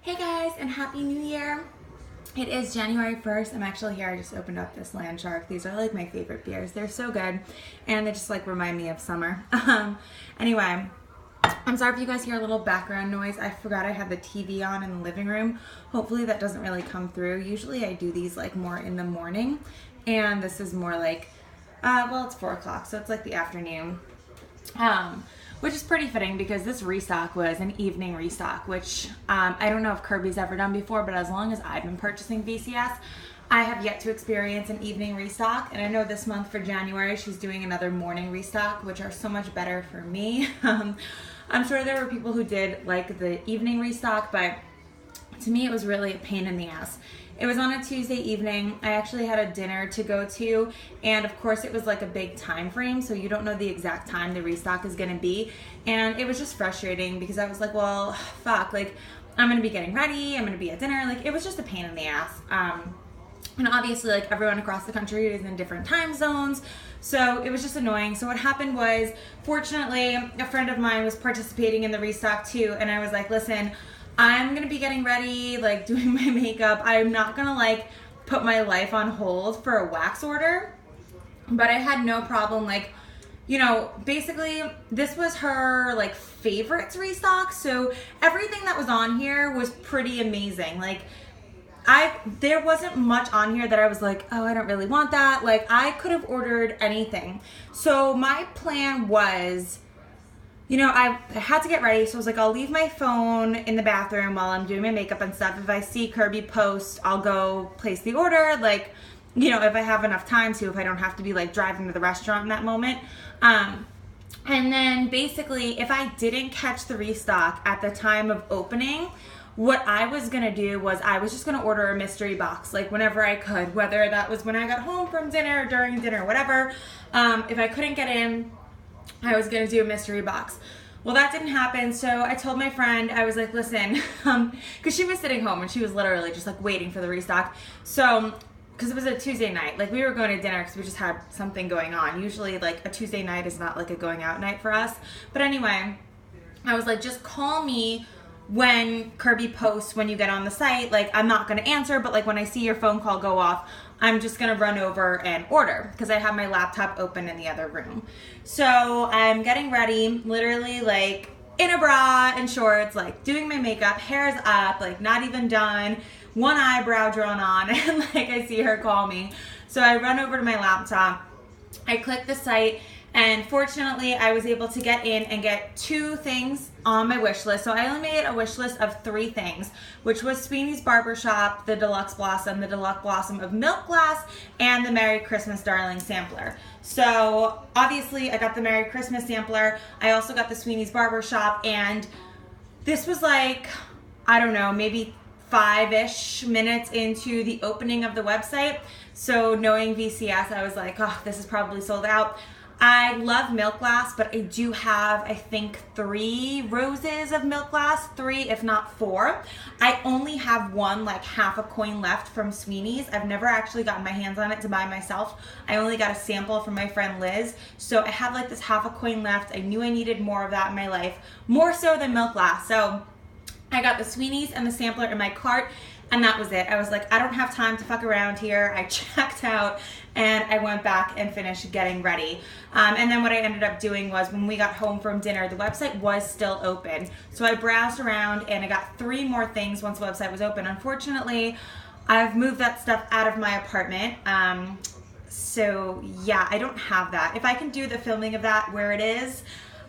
Hey guys, and Happy New Year! It is January 1st. I'm actually here. I just opened up this Land Shark. These are like my favorite beers. They're so good, and they just like remind me of summer. Anyway, I'm sorry if you guys hear a little background noise. I forgot I had the TV on in the living room. Hopefully that doesn't really come through. Usually I do these like more in the morning, and this is more like, well, it's 4 o'clock, so it's like the afternoon. Which is pretty fitting because this restock was an evening restock, which I don't know if Kirby's ever done before, but as long as I've been purchasing VCS, I have yet to experience an evening restock. And I know this month for January, she's doing another morning restock, which are so much better for me. I'm sure there were people who did like the evening restock, but to me it was really a pain in the ass. It was on a Tuesday evening. I actually had a dinner to go to, and of course it was like a big time frame, so you don't know the exact time the restock is gonna be. And it was just frustrating because I was like, well, fuck, like I'm gonna be getting ready, I'm gonna be at dinner, like it was just a pain in the ass. And obviously like everyone across the country is in different time zones, so it was just annoying. So what happened was, fortunately, a friend of mine was participating in the restock too, and I was like, listen, I'm gonna be getting ready, like doing my makeup. I'm not gonna like put my life on hold for a wax order. But I had no problem, like, you know, basically this was her like favorites restock. So everything that was on here was pretty amazing. Like there wasn't much on here that I was like, oh, I don't really want that. Like I could have ordered anything. So my plan was, you know, I had to get ready, so I was like, I'll leave my phone in the bathroom while I'm doing my makeup and stuff. If I see Kirby post, I'll go place the order, like, you know, if I have enough time to, if I don't have to be like driving to the restaurant in that moment. And then basically, if I didn't catch the restock at the time of opening, what I was gonna do was I was just gonna order a mystery box, like whenever I could, whether that was when I got home from dinner, during dinner, whatever. If I couldn't get in, I was gonna do a mystery box. Well, that didn't happen, so I told my friend, I was like, listen, because she was sitting home and she was literally just like waiting for the restock. So, because it was a Tuesday night, like we were going to dinner because we just had something going on. Usually like a Tuesday night is not like a going out night for us. But anyway, I was like, just call me when Kirby posts when you get on the site. Like I'm not gonna answer, but like when I see your phone call go off, I'm just gonna run over and order because I have my laptop open in the other room. So I'm getting ready, literally like in a bra and shorts, like doing my makeup, hair's up, like not even done, one eyebrow drawn on, and like I see her call me. So I run over to my laptop, I click the site, and fortunately I was able to get in and get 2 things on my wish list. So I only made a wish list of 3 things, which was Sweeney's Barbershop, the Deluxe Blossom of Milk Glass, and the Merry Christmas Darling sampler. So obviously I got the Merry Christmas sampler. I also got the Sweeney's Barbershop, and this was like, I don't know, maybe 5-ish minutes into the opening of the website. So knowing VCS, I was like, oh, this is probably sold out. I love milk glass, but I do have, I think, 3 roses of milk glass, 3 if not 4. I only have one, like half a coin left from Sweeney's. I've never actually gotten my hands on it to buy myself. I only got a sample from my friend Liz. So I have like this half a coin left. I knew I needed more of that in my life, more so than milk glass. So I got the Sweeney's and the sampler in my cart, and that was it. I was like, I don't have time to fuck around here. I checked out and I went back and finished getting ready. And then what I ended up doing was when we got home from dinner, the website was still open. So I browsed around and I got 3 more things once the website was open. Unfortunately, I've moved that stuff out of my apartment. So yeah, I don't have that. If I can do the filming of that where it is,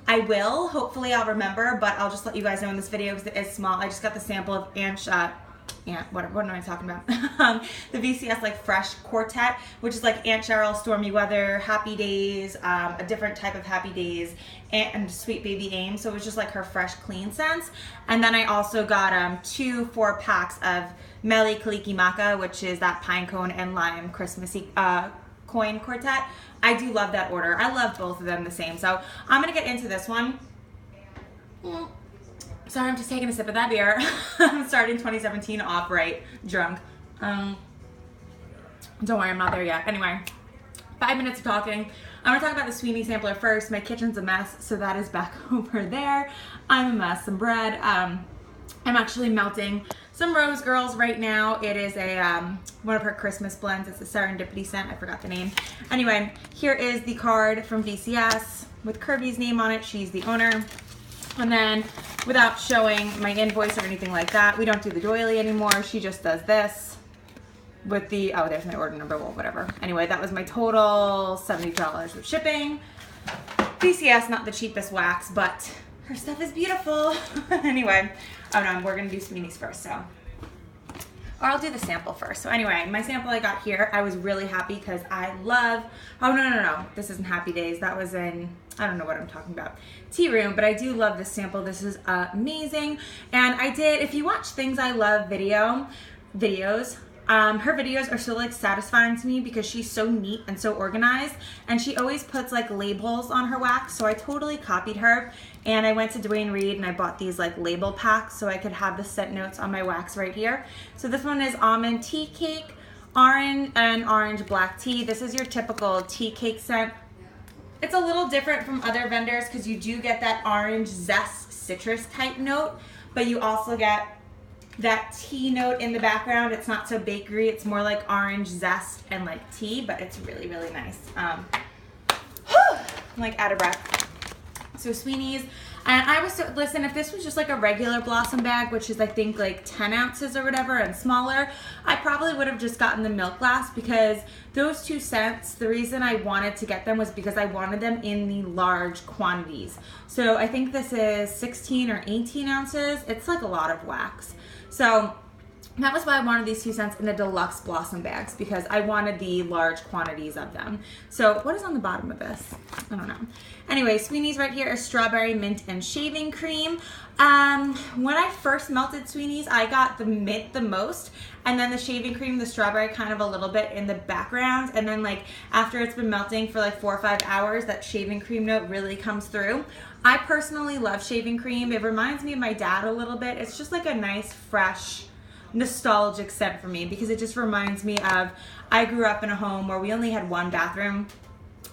I will. Hopefully I'll remember, but I'll just let you guys know in this video because it is small. I just got the sample of what am I talking about? The VCS like Fresh Quartet, which is like Aunt Cheryl, Stormy Weather, Happy Days, a different type of Happy Days, and Sweet Baby Aim. So it was just like her fresh, clean scents. And then I also got 2 4-packs of Meli Kalikimaka, which is that pine cone and lime Christmassy coin quartet. I do love that order. I love both of them the same. So I'm gonna get into this one. Sorry, I'm just taking a sip of that beer. I'm starting 2017 off right, drunk. Don't worry, I'm not there yet. Anyway, 5 minutes of talking. I'm gonna talk about the Sweeney sampler first. My kitchen's a mess, so that is back over there. I'm a mess, some bread. I'm actually melting some Rose Girls right now. It is a one of her Christmas blends. It's a Serendipity scent. I forgot the name. Anyway, here is the card from VCS with Kirby's name on it. She's the owner. And then, without showing my invoice or anything like that, we don't do the doily anymore. She just does this with the, oh, there's my order number, well, whatever. Anyway, that was my total $70 with shipping. VCS, not the cheapest wax, but her stuff is beautiful. Anyway, oh no, we're gonna do Sweeney's first, so. Or I'll do the sample first. So anyway, my sample I got here, I was really happy because I love, oh no, this isn't Happy Days. That was in, I don't know what I'm talking about, Tea Room, but I do love this sample. This is amazing. And I did, if you watch Things I Love videos, her videos are so like satisfying to me because she's so neat and so organized, and she always puts like labels on her wax. So I totally copied her, and I went to Dwayne Reed and I bought these like label packs so I could have the scent notes on my wax right here. So this one is almond tea cake, orange and orange black tea. This is your typical tea cake scent. It's a little different from other vendors because you do get that orange zest citrus type note, but you also get that tea note in the background. It's not so bakery, it's more like orange zest and like tea, but it's really, really nice. I'm like out of breath. So Sweeney's, and I was, listen, if this was just like a regular Blossom bag, which is I think like 10 ounces or whatever and smaller, I probably would have just gotten the milk glass, because those two scents, the reason I wanted to get them was because I wanted them in the large quantities. So I think this is 16 or 18 ounces. It's like a lot of wax. So that was why I wanted these two scents in the deluxe Blossom bags, because I wanted the large quantities of them. So what is on the bottom of this? I don't know. Anyway, Sweeney's right here is strawberry mint and shaving cream. When I first melted Sweeney's, I got the mint the most, and then the shaving cream, the strawberry kind of a little bit in the background. And then like after it's been melting for like 4 or 5 hours, that shaving cream note really comes through. I personally love shaving cream. It reminds me of my dad a little bit. It's just like a nice, fresh, nostalgic scent for me, because it just reminds me of, I grew up in a home where we only had one bathroom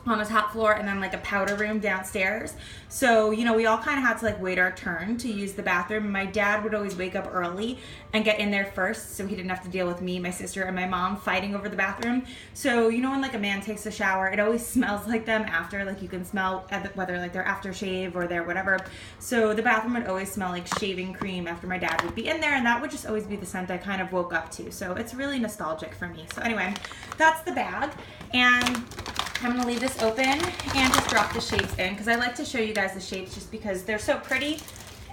on the top floor and then like a powder room downstairs. So, you know, we all kind of had to like wait our turn to use the bathroom. My dad would always wake up early and get in there first, so he didn't have to deal with me, my sister, and my mom fighting over the bathroom. So, you know, when like a man takes a shower, it always smells like them after, like you can smell whether like their aftershave or their whatever. So the bathroom would always smell like shaving cream after my dad would be in there, and that would just always be the scent I kind of woke up to. So it's really nostalgic for me. So anyway, that's the bag, and I'm gonna leave this open and just drop the shapes in, because I like to show you guys the shapes just because they're so pretty.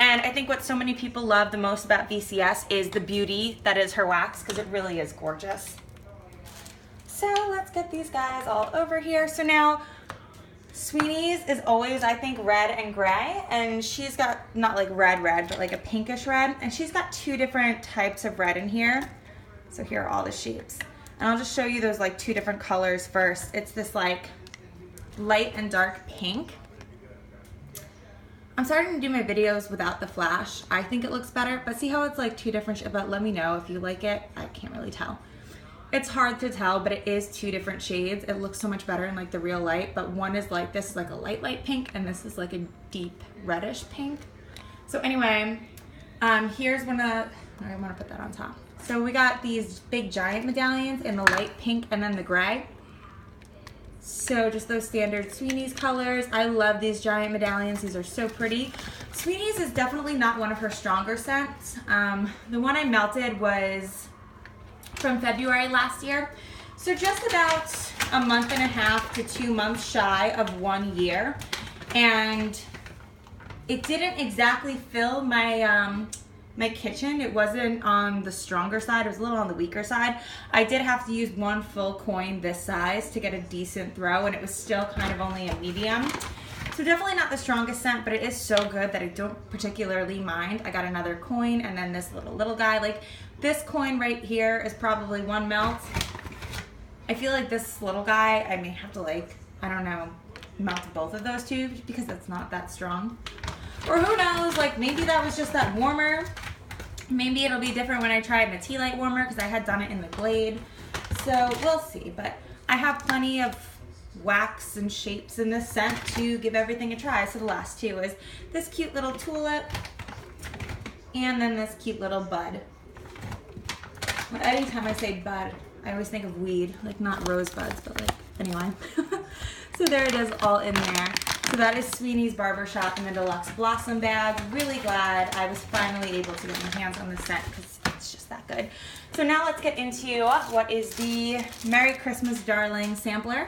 And I think what so many people love the most about VCS is the beauty that is her wax, because it really is gorgeous. So let's get these guys all over here. So now Sweeney's is always, I think, red and gray, and she's got not like red, but like a pinkish red, and she's got two different types of red in here. So here are all the shapes. And I'll just show you those like two different colors first. It's this like light and dark pink. I'm starting to do my videos without the flash. I think it looks better, but see how it's like two different, but let me know if you like it. I can't really tell. It's hard to tell, but it is two different shades. It looks so much better in like the real light, but one is like, this is like a light pink, and this is like a deep reddish pink. So anyway, here's one of, I want to put that on top. So we got these big giant medallions in the light pink and then the gray. So just those standard Sweeney's colors. I love these giant medallions. These are so pretty. Sweeney's is definitely not one of her stronger scents. The one I melted was from February last year. So just about a month and a half to 2 months shy of 1 year. And it didn't exactly fill my my kitchen. It wasn't on the stronger side, it was a little on the weaker side. I did have to use one full coin this size to get a decent throw, and it was still kind of only a medium. So definitely not the strongest scent, but it is so good that I don't particularly mind. I got another coin, and then this little guy. Like this coin right here is probably 1 melt. I feel like this little guy, I may have to like, I don't know, melt both of those two because it's not that strong. Or who knows, like maybe that was just that warmer. Maybe it'll be different when I try it in a tea light warmer, because I had done it in the Glade. So we'll see, but I have plenty of wax and shapes in this scent to give everything a try. So the last two is this cute little tulip. And then this cute little bud. Anytime I say bud, I always think of weed, like not rosebuds, but like, anyway. So there it is all in there. So that is Sweeney's Barbershop in the deluxe blossom bag. Really glad I was finally able to get my hands on this scent because it's just that good. So now let's get into what is the Merry Christmas Darling sampler.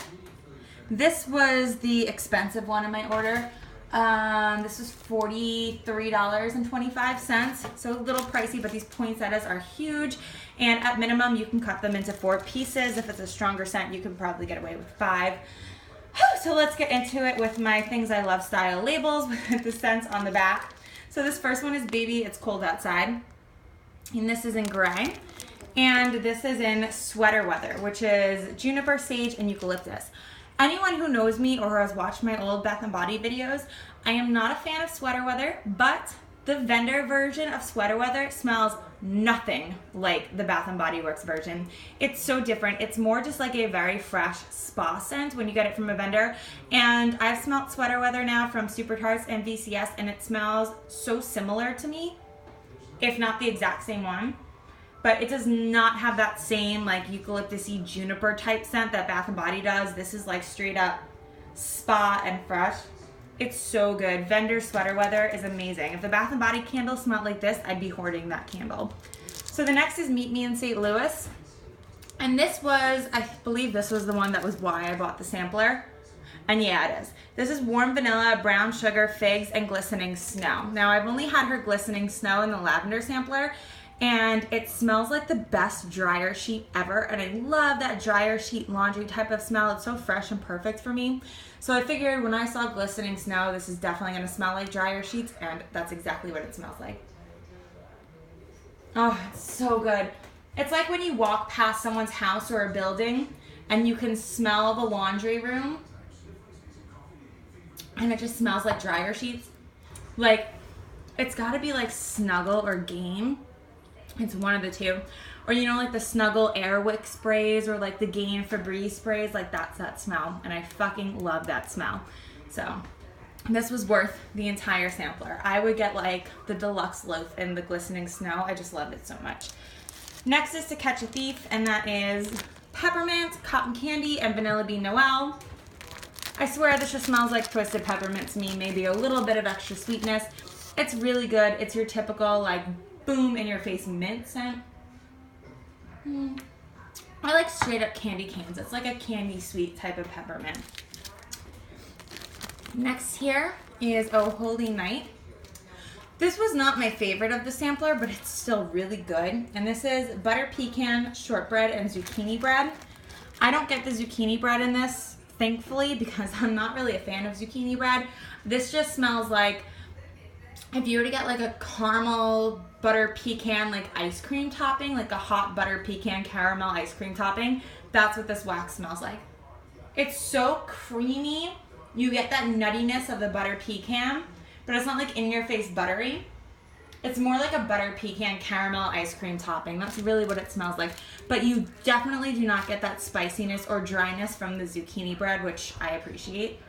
This was the expensive one in my order. This was $43.25, so a little pricey, but these poinsettias are huge, and at minimum you can cut them into 4 pieces. If it's a stronger scent, you can probably get away with 5. So let's get into it with my things I love style labels with the scents on the back. So this first one is Baby It's Cold Outside, and this is in gray, and this is in Sweater Weather, which is juniper, sage, and eucalyptus. Anyone who knows me or has watched my old Bath & Body videos, I am not a fan of Sweater Weather, but the vendor version of Sweater Weather smells nothing like the Bath & Body Works version. It's so different. It's more just like a very fresh spa scent when you get it from a vendor. And I've smelled Sweater Weather now from Super Tarts and VCS, and it smells so similar to me, if not the exact same one. But it does not have that same like eucalyptus-y juniper type scent that Bath & Body does. This is like straight up spa and fresh. It's so good. Vendor Sweater Weather is amazing. If the Bath & Body candle smelled like this, I'd be hoarding that candle. So the next is Meet Me in St. Louis. And this was, I believe this was the one that was why I bought the sampler. And yeah, it is. This is warm vanilla, brown sugar, figs, and glistening snow. Now I've only had her glistening snow in the lavender sampler, and it smells like the best dryer sheet ever, and I love that dryer sheet laundry type of smell. It's so fresh and perfect for me. So I figured when I saw glistening snow, this is definitely going to smell like dryer sheets, and that's exactly what it smells like. Oh, it's so good. It's like when you walk past someone's house or a building and you can smell the laundry room and it just smells like dryer sheets. Like, it's got to be like Snuggle or Game. It's one of the two. Or you know, like the Snuggle Airwick sprays or like the Gain Febreze sprays, like that's that smell. And I fucking love that smell. So this was worth the entire sampler. I would get like the deluxe loaf and the glistening snow. I just loved it so much. Next is To Catch a Thief, and that is peppermint, cotton candy, and vanilla bean Noel. I swear this just smells like twisted peppermint to me, maybe a little bit of extra sweetness. It's really good. It's your typical like boom in your face mint scent. I like straight up candy canes. It's like a candy sweet type of peppermint. Next here is Oh Holy Night. This was not my favorite of the sampler, but it's still really good. And this is butter pecan, shortbread, and zucchini bread. I don't get the zucchini bread in this, thankfully, because I'm not really a fan of zucchini bread. This just smells like if you were to get like a caramel butter pecan like ice cream topping, like a hot butter pecan caramel ice cream topping, that's what this wax smells like. It's so creamy. You get that nuttiness of the butter pecan, but it's not like in your face buttery. It's more like a butter pecan caramel ice cream topping. That's really what it smells like. But you definitely do not get that spiciness or dryness from the zucchini bread, which I appreciate.